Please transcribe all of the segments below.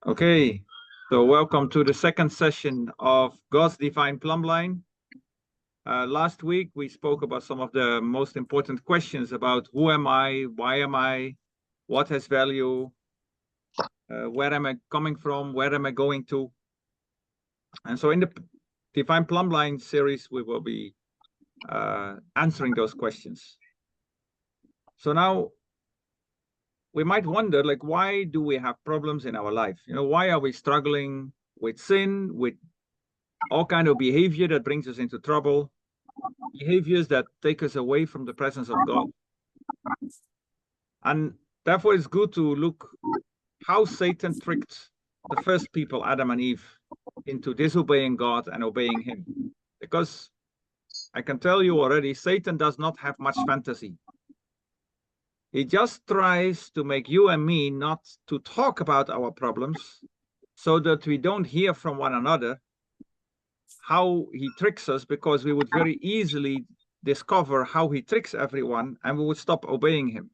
Okay, so welcome to the second session of God's Divine Plumb-line. Last week, we spoke about some of the most important questions about who am I, why am I, what has value, where am I coming from, where am I going to? And so in the Divine Plumb-line series, we will be answering those questions. So now, we might wonder, like, why do we have problems in our life? Why are we struggling with sin, with all kind of behavior that brings us into trouble, behaviors that take us away from the presence of God? And therefore, it's good to look how Satan tricked the first people, Adam and Eve, into disobeying God and obeying him. Because I can tell you already, Satan does not have much fantasy. He just tries to make you and me not to talk about our problems so that we don't hear from one another how he tricks us, because we would very easily discover how he tricks everyone and we would stop obeying him.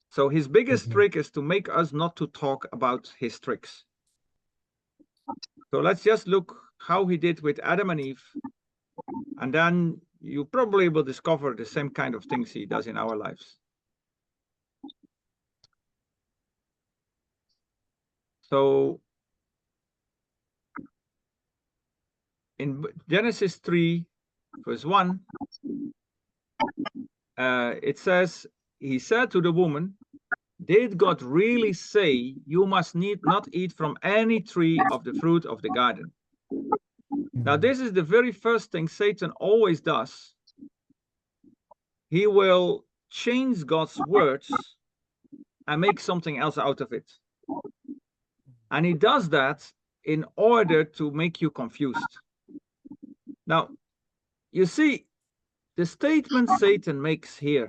So his biggest trick is to make us not to talk about his tricks. So let's just look how he did with Adam and Eve, and then you probably will discover the same kind of things he does in our lives. So in Genesis 3, verse 1, it says, he said to the woman, "Did God really say you must not eat from any tree of the fruit of the garden?" Now, this is the very first thing Satan always does. He will change God's words and make something else out of it. And he does that in order to make you confused. Now, you see, the statement Satan makes here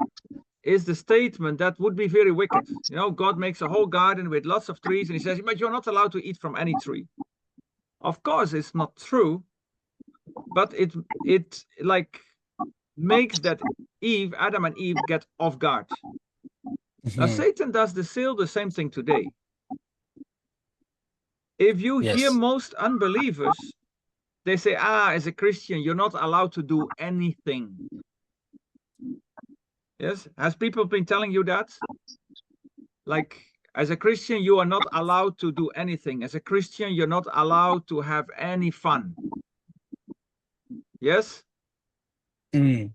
is the statement that would be very wicked. God makes a whole garden with lots of trees, and he says, but you're not allowed to eat from any tree. Of course, it's not true, but it like makes that Adam and Eve get off guard. Now, Satan does still the same thing today. If you hear most unbelievers, they say, as a Christian, you're not allowed to do anything. Yes? Has people been telling you that? Like, as a Christian, you are not allowed to do anything. As a Christian, you're not allowed to have any fun. Yes? You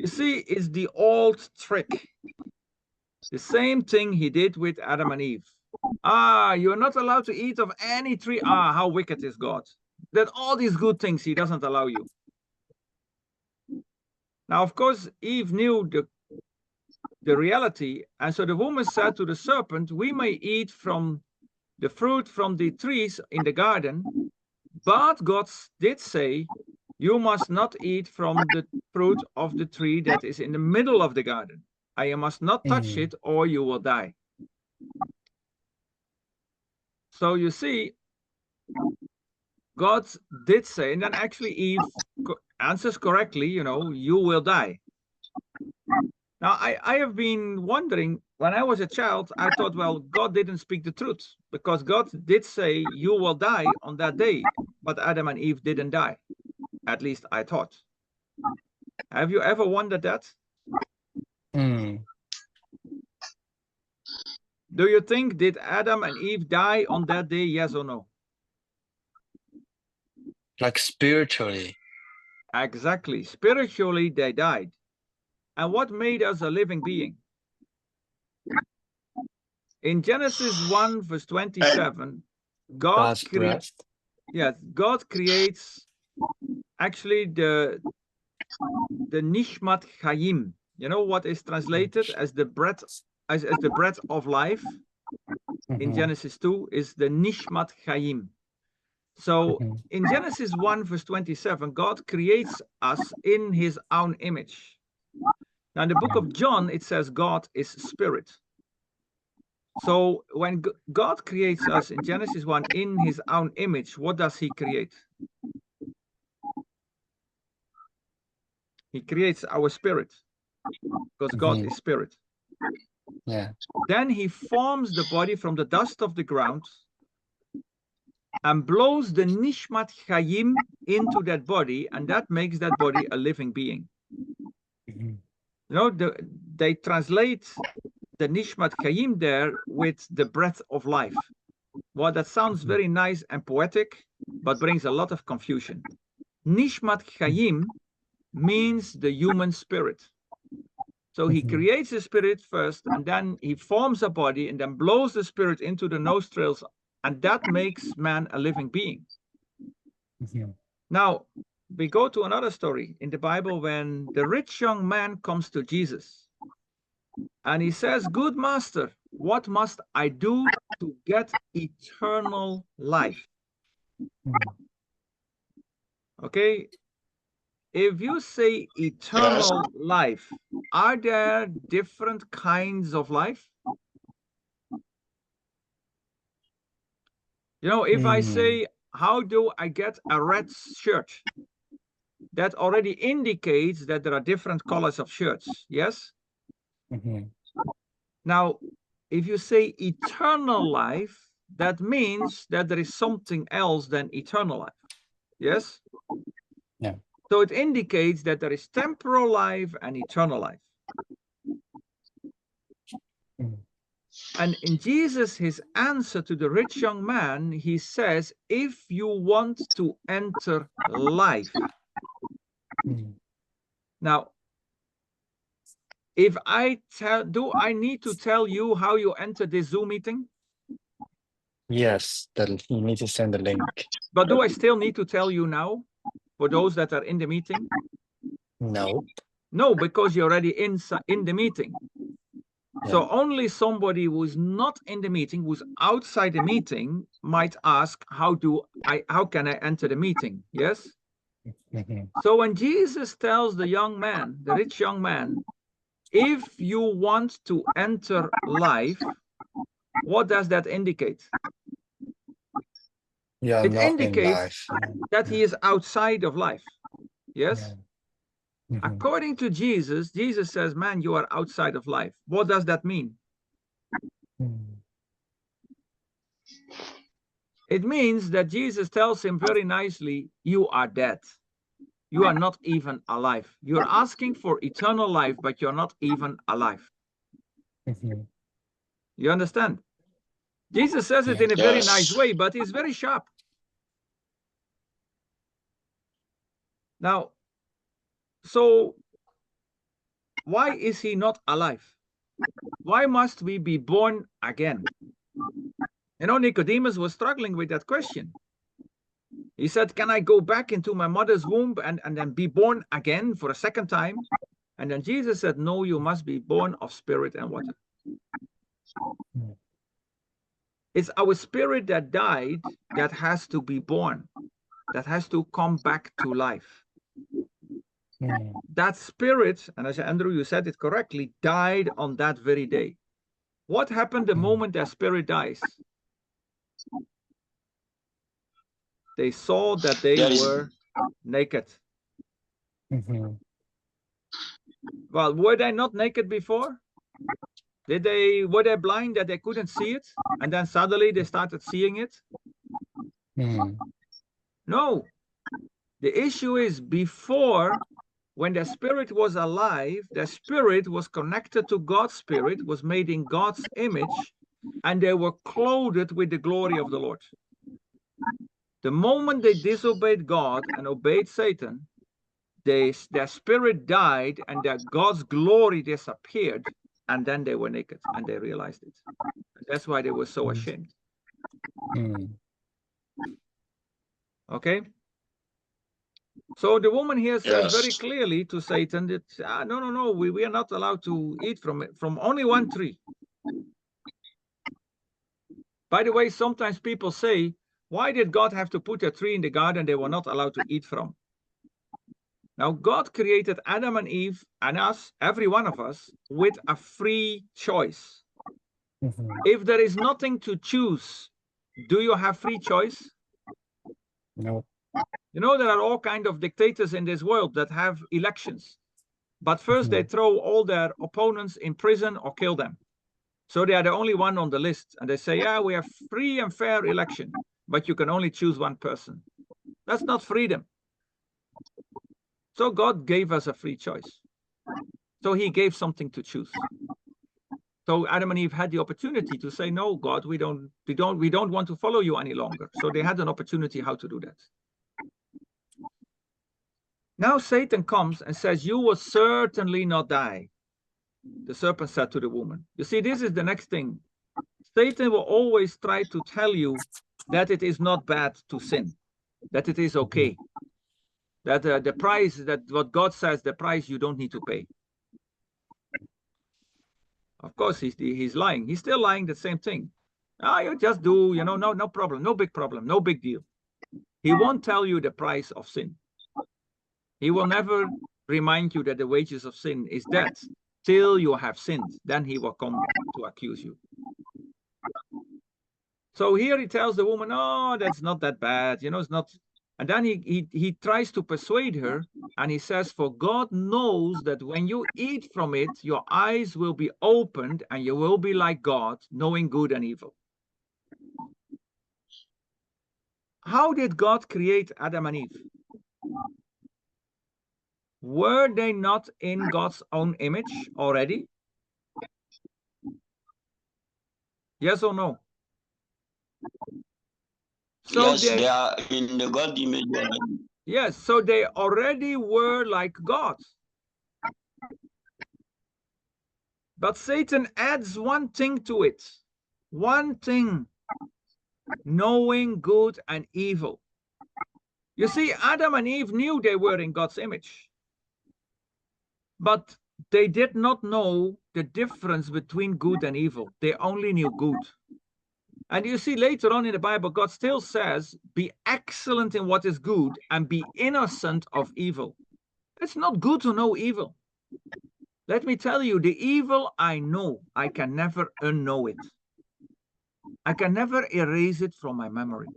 see, it's the old trick. The same thing he did with Adam and Eve. You're not allowed to eat of any tree. How wicked is God, that all these good things he doesn't allow you. Now, of course, Eve knew the reality. And so the woman said to the serpent, we may eat from the fruit from the trees in the garden, but God did say, you must not eat from the fruit of the tree that is in the middle of the garden. You must not touch it or you will die. So you see, God did say, and then actually Eve answers correctly, you will die. Now, I have been wondering, when I was a child, I thought, well, God didn't speak the truth, because God did say you will die on that day, but Adam and Eve didn't die. At least I thought. Have you ever wondered that? Do you think, did Adam and Eve die on that day, yes or no? Like spiritually. Exactly. Spiritually, they died. And what made us a living being? In Genesis 1, verse 27, God creates actually the Nishmat Chaim. You know what is translated as the breath, as the breath of life in Genesis 2 is the Nishmat Chaim. So in Genesis 1, verse 27, God creates us in his own image. Now in the book of John, it says God is spirit. So when God creates us in Genesis 1 in his own image, what does he create? He creates our spirit, because God is spirit. Yeah. Then he forms the body from the dust of the ground, and blows the nishmat chayim into that body, and that makes that body a living being. Mhm. You know, they translate the nishmat chayim there with the breath of life. Well, that sounds very nice and poetic, but brings a lot of confusion. Nishmat chayim means the human spirit. So he creates the spirit first, and then he forms a body, and then blows the spirit into the nostrils, and that makes man a living being. Now, we go to another story in the Bible when the rich young man comes to Jesus, and he says, "Good master, what must I do to get eternal life?" Okay, if you say eternal life, are there different kinds of life? You know, if I say, how do I get a red shirt? That already indicates that there are different colors of shirts, yes? Now, if you say eternal life, that means that there is something else than eternal life, yes? Yeah. So it indicates that there is temporal life and eternal life. And in Jesus, his answer to the rich young man, he says, if you want to enter life. Now, if I tell, do I need to tell you how you enter this Zoom meeting? Yes, you need to send the link. But do I still need to tell you now for those that are in the meeting? No. No, because you're already in the meeting. Yeah. So only somebody who's not in the meeting, who's outside the meeting, might ask, how can I enter the meeting? Yes? So when Jesus tells the young man, the rich young man, if you want to enter life, what does that indicate? Yeah, It not in indicates life. that he is outside of life. Yes? Yeah. According to Jesus, Jesus says, man, you are outside of life. What does that mean? It means that Jesus tells him very nicely, you are dead. You are not even alive. You're asking for eternal life, but you're not even alive. You understand? Jesus says it in a very nice way, but he's very sharp. Now, so why is he not alive? Why must we be born again? You know, Nicodemus was struggling with that question. He said, can I go back into my mother's womb and then be born again for a second time? And then Jesus said, no, you must be born of spirit and water. It's our spirit that died that has to be born, that has to come back to life. That spirit, and as Andrew, you said it correctly, died on that very day. What happened the moment that spirit dies? They saw that they were naked. Well, were they not naked before? Were they blind that they couldn't see it? And then suddenly they started seeing it? No. The issue is before, when the spirit was alive, the spirit was connected to God's spirit, was made in God's image, and they were clothed with the glory of the Lord. The moment they disobeyed God and obeyed Satan, their spirit died and their God's glory disappeared, and then they were naked and they realized it. And that's why they were so ashamed. Okay? So the woman here says very clearly to Satan that, no, we are not allowed to eat from only one tree. By the way, sometimes people say, why did God have to put a tree in the garden they were not allowed to eat from? Now, God created Adam and Eve and us, every one of us, with a free choice. If there is nothing to choose, do you have free choice? No. You know, there are all kinds of dictators in this world that have elections. But first they throw all their opponents in prison or kill them. So they are the only one on the list. And they say, yeah, we have free and fair election. but you can only choose one person. That's not freedom. So God gave us a free choice. So he gave something to choose. So Adam and Eve had the opportunity to say, no, God, we don't want to follow you any longer. So they had an opportunity how to do that. Now Satan comes and says, you will certainly not die. The serpent said to the woman. You see, this is the next thing. Satan will always try to tell you that it is not bad to sin, that it is okay, that the price, that what God says, the price you don't need to pay. Of course, he's lying. He's still lying the same thing. You just do, no problem, no big problem, no big deal. He won't tell you the price of sin. He will never remind you that the wages of sin is death till you have sinned. Then he will come to accuse you. So here he tells the woman, oh, that's not that bad. It's not. And then he tries to persuade her, and he says, for God knows that when you eat from it, your eyes will be opened and you will be like God, knowing good and evil. How did God create Adam and Eve? Were they not in God's own image already? Yes or no? So yes, they are in the God image. Yes, so they already were like God. But Satan adds one thing to it. One thing. Knowing good and evil. You see, Adam and Eve knew they were in God's image. But they did not know the difference between good and evil. They only knew good. And you see, later on in the Bible, God still says, be excellent in what is good and be innocent of evil. It's not good to know evil. Let me tell you, the evil I know, I can never unknow it. I can never erase it from my memory.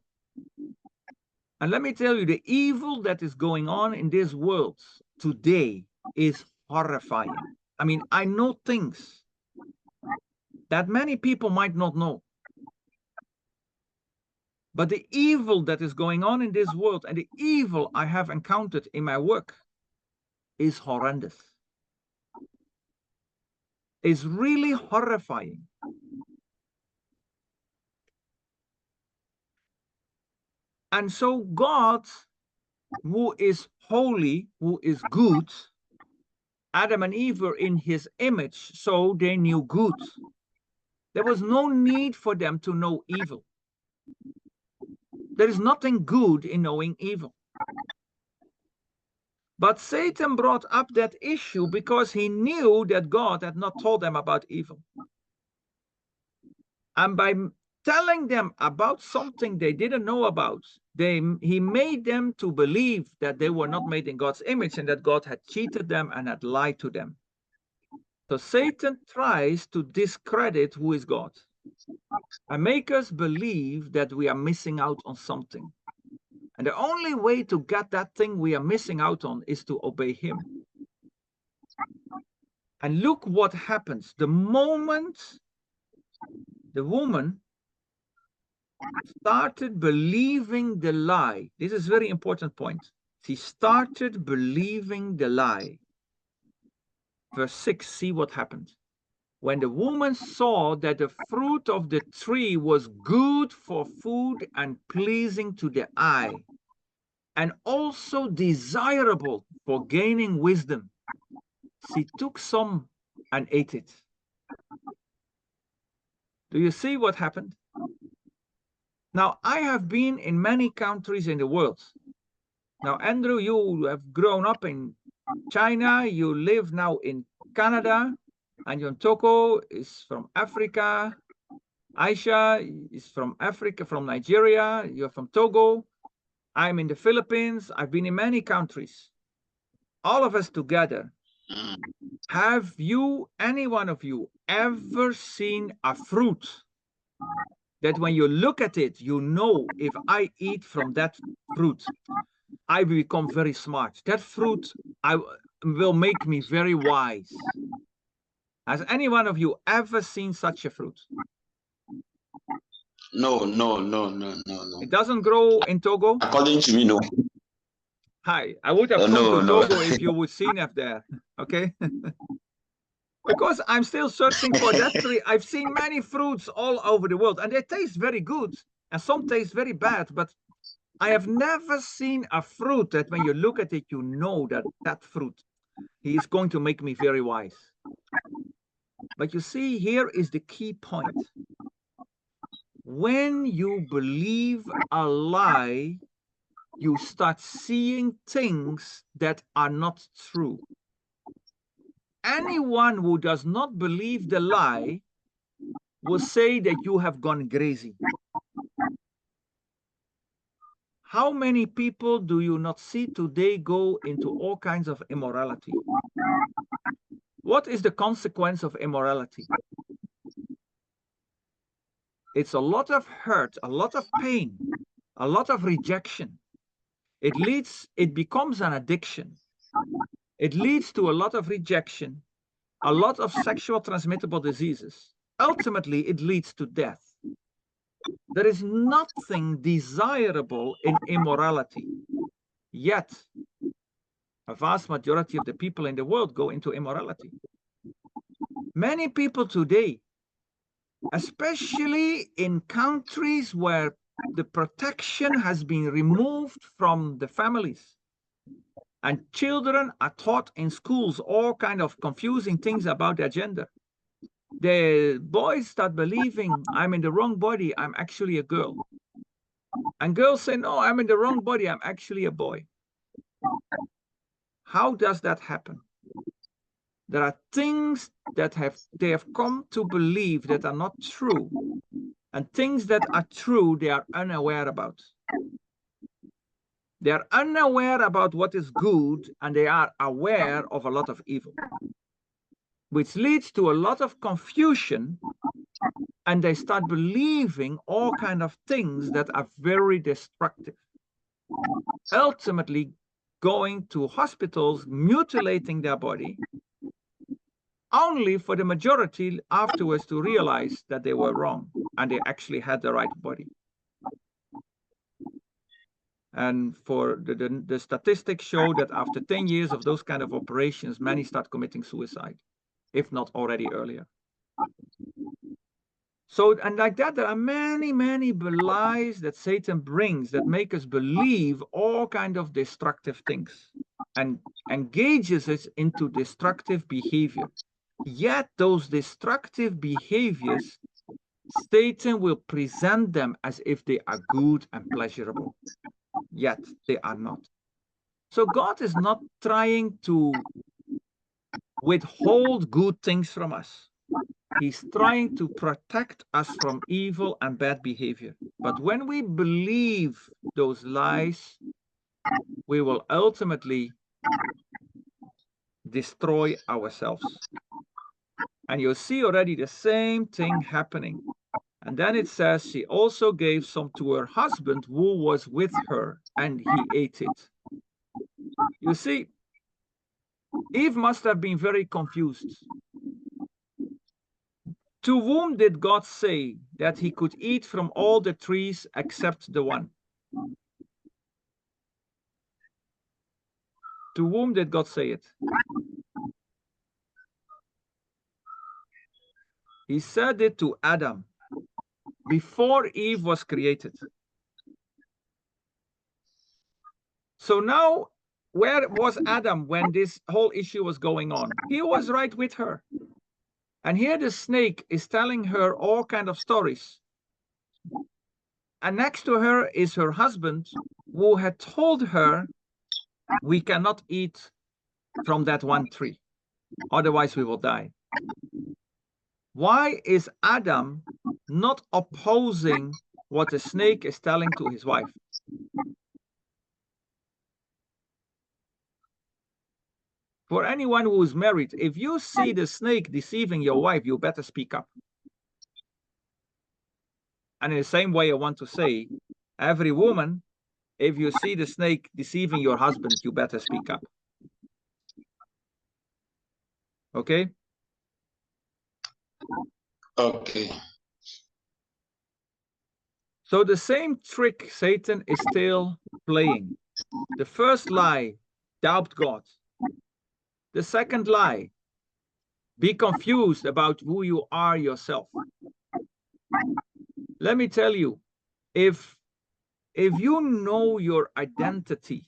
And let me tell you, the evil that is going on in this world today is horrifying. I mean, I know things that many people might not know. But the evil that is going on in this world and the evil I have encountered in my work is horrendous. It's really horrifying. And so God, who is holy, who is good, Adam and Eve were in his image, so they knew good. There was no need for them to know evil. There is nothing good in knowing evil. But Satan brought up that issue because he knew that God had not told them about evil. And by telling them about something they didn't know about, he made them to believe that they were not made in God's image and that God had cheated them and had lied to them. So Satan tries to discredit who is God and make us believe that we are missing out on something. And the only way to get that thing we are missing out on is to obey him. And look what happens. The moment the woman started believing the lie, this is a very important point. She started believing the lie. Verse 6, see what happened. When the woman saw that the fruit of the tree was good for food and pleasing to the eye, and also desirable for gaining wisdom, she took some and ate it. Do you see what happened? Now, I have been in many countries in the world. Now, Andrew, you have grown up in China, you live now in Canada, and Yontoko is from Africa. Aisha is from Africa, from Nigeria. You're from Togo. I'm in the Philippines. I've been in many countries. All of us together. Have you, any one of you, ever seen a fruit that when you look at it, you know, if I eat from that fruit, I will become very smart. That fruit will make me very wise. Has any one of you ever seen such a fruit? No. It doesn't grow in Togo? According to me, no. Hi, I would have come No, to no. Togo if you would seen it there. Okay. Because I'm still searching for that tree. I've seen many fruits all over the world, and they taste very good, and some taste very bad, but I have never seen a fruit that when you look at it, you know that that fruit, he is going to make me very wise. But you see, here is the key point. When you believe a lie, you start seeing things that are not true. Anyone who does not believe the lie will say that you have gone crazy. How many people do you not see today go into all kinds of immorality? What is the consequence of immorality? It's a lot of hurt, a lot of pain, a lot of rejection. It becomes an addiction. It leads to a lot of rejection, a lot of sexual transmittable diseases. Ultimately, it leads to death. There is nothing desirable in immorality, yet a vast majority of the people in the world go into immorality. Many people today, especially in countries where the protection has been removed from the families, and children are taught in schools all kind of confusing things about their gender. The boys start believing, I'm in the wrong body, I'm actually a girl. And girls say, no, I'm in the wrong body, I'm actually a boy. How does that happen? There are things that they have come to believe that are not true, and things that are true they are unaware about. They are unaware about what is good, and they are aware of a lot of evil, which leads to a lot of confusion, and they start believing all kinds of things that are very destructive. Ultimately going to hospitals, mutilating their body, only for the majority afterwards to realize that they were wrong and they actually had the right body. And for the statistics show that after 10 years of those kind of operations, many start committing suicide, if not already earlier. So, and like that, there are many, many lies that Satan brings that make us believe all kind of destructive things and engages us into destructive behavior. Yet those destructive behaviors, Satan will present them as if they are good and pleasurable. Yet they are not. So God is not trying to withhold good things from us. He's trying to protect us from evil and bad behavior. But when we believe those lies, we will ultimately destroy ourselves. And you'll see already the same thing happening. And then it says she also gave some to her husband who was with her, and he ate it. You see, Eve must have been very confused. To whom did God say that he could eat from all the trees except the one? To whom did God say it? He said it to Adam before Eve was created. So now, where was Adam when this whole issue was going on? He was right with her. And here the snake is telling her all kinds of stories. And next to her is her husband, who had told her, we cannot eat from that one tree, otherwise we will die. Why is Adam not opposing what the snake is telling to his wife? For anyone who is married, if you see the snake deceiving your wife, you better speak up. And in the same way, I want to say, every woman, if you see the snake deceiving your husband, you better speak up. Okay? Okay. So the same trick Satan is still playing. The first lie, doubt God. The second lie, be confused about who you are yourself. Let me tell you, if you know your identity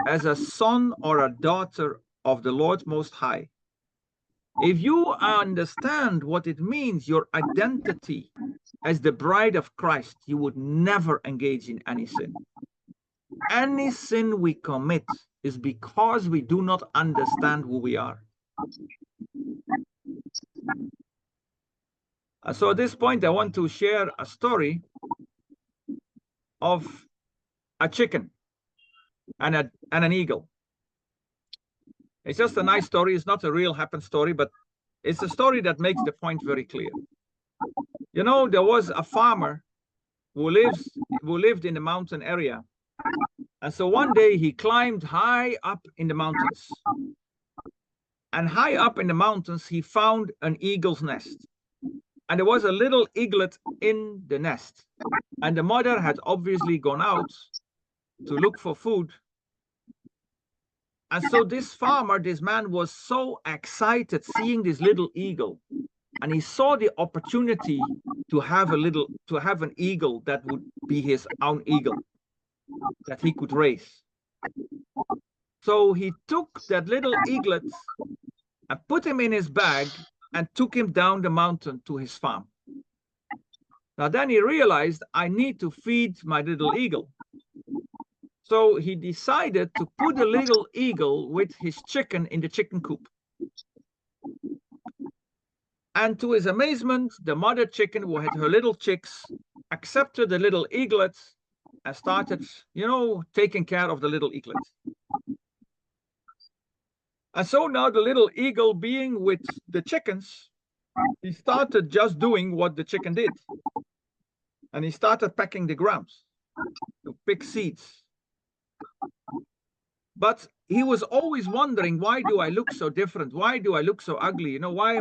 as a son or a daughter of the Lord Most High, if you understand what it means, your identity as the bride of Christ, you would never engage in any sin. Any sin we commit is because we do not understand who we are. So at this point, I want to share a story of a chicken and an eagle. It's just a nice story. It's not a real happened story, but it's a story that makes the point very clear. You know, there was a farmer who lived in the mountain area. And so one day he climbed high up in the mountains. And high up in the mountains, he found an eagle's nest. And there was a little eaglet in the nest. And the mother had obviously gone out to look for food. And so this farmer, this man, was so excited seeing this little eagle. And he saw the opportunity to have an eagle that would be his own eagle, that he could raise. So he took that little eaglet and put him in his bag and took him down the mountain to his farm. Now then he realized, I need to feed my little eagle. So he decided to put the little eagle with his chicken in the chicken coop. And to his amazement, the mother chicken who had her little chicks accepted the little eaglet and started, you know, taking care of the little eaglet. And so now the little eagle, being with the chickens, he started just doing what the chicken did. And he started pecking the ground to pick seeds. But he was always wondering, why do I look so different? Why do I look so ugly? You know, why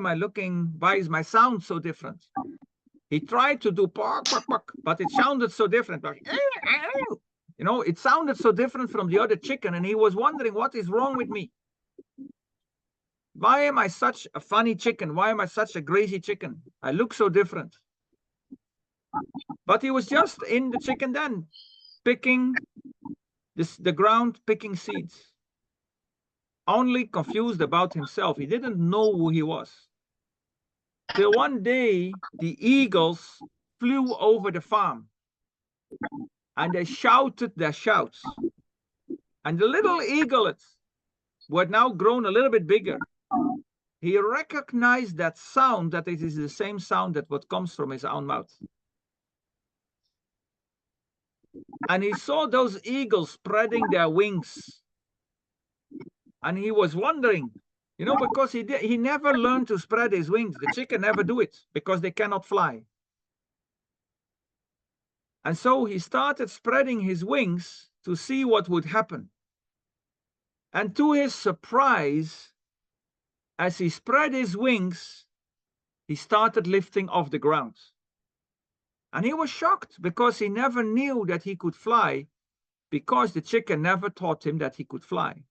is my sound so different? He tried to do bark, bark, bark, but it sounded so different. Like, you know, it sounded so different from the other chicken. And he was wondering, what is wrong with me? Why am I such a funny chicken? Why am I such a crazy chicken? I look so different. But he was just in the chicken den, picking the ground, picking seeds. Only confused about himself. He didn't know who he was. Till one day, the eagles flew over the farm. And they shouted their shouts. And the little eaglet, who had now grown a little bit bigger, he recognized that sound, that it is the same sound that what comes from his own mouth. And he saw those eagles spreading their wings. And he was wondering, you know, because he never learned to spread his wings. The chicken never do it because they cannot fly. And so he started spreading his wings to see what would happen. And to his surprise, as he spread his wings, he started lifting off the ground. And he was shocked because he never knew that he could fly, because the chicken never taught him that he could fly.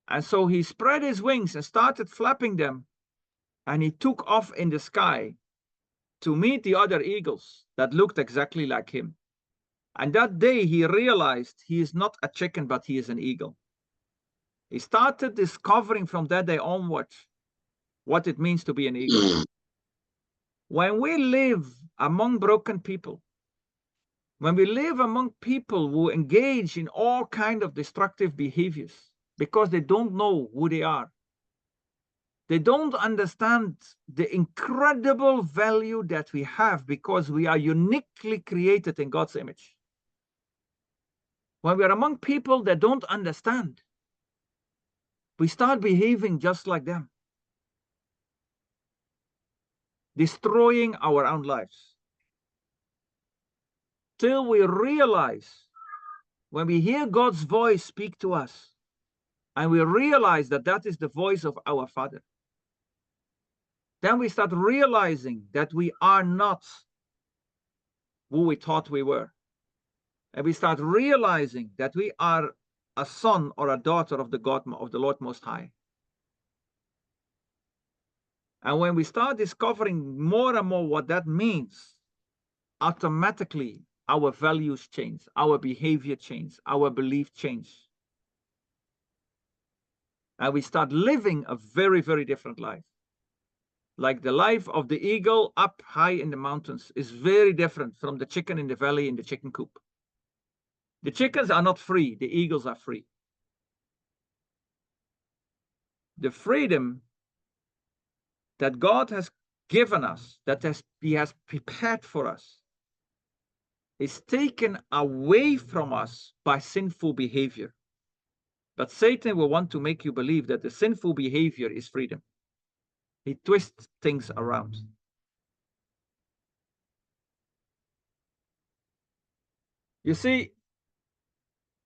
And so he spread his wings and started flapping them, and he took off in the sky to meet the other eagles that looked exactly like him. And that day he realized he is not a chicken, but he is an eagle. He started discovering from that day onwards what it means to be an eagle. When we live among broken people, when we live among people who engage in all kinds of destructive behaviors because they don't know who they are, they don't understand the incredible value that we have because we are uniquely created in God's image. When we are among people that don't understand, we start behaving just like them, destroying our own lives. Till we realize, when we hear God's voice speak to us, and we realize that that is the voice of our Father, then we start realizing that we are not who we thought we were. And we start realizing that we are a son or a daughter of the Lord Most High. And when we start discovering more and more what that means, automatically our values change, our behavior change, our belief change. And we start living a very, very different life. Like the life of the eagle up high in the mountains is very different from the chicken in the valley in the chicken coop. The chickens are not free, the eagles are free. The freedom that God has given us, that He has prepared for us, is taken away from us by sinful behavior. But Satan will want to make you believe that the sinful behavior is freedom. He twists things around. You see,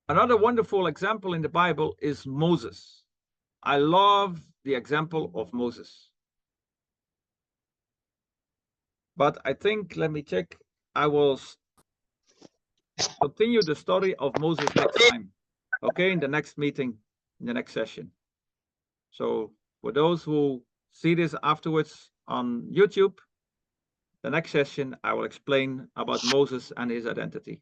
another wonderful example in the Bible is Moses. I love the example of Moses. But I think, let me check, I will continue the story of Moses next time, okay, in the next meeting, in the next session. So for those who see this afterwards on YouTube, the next session I will explain about Moses and his identity.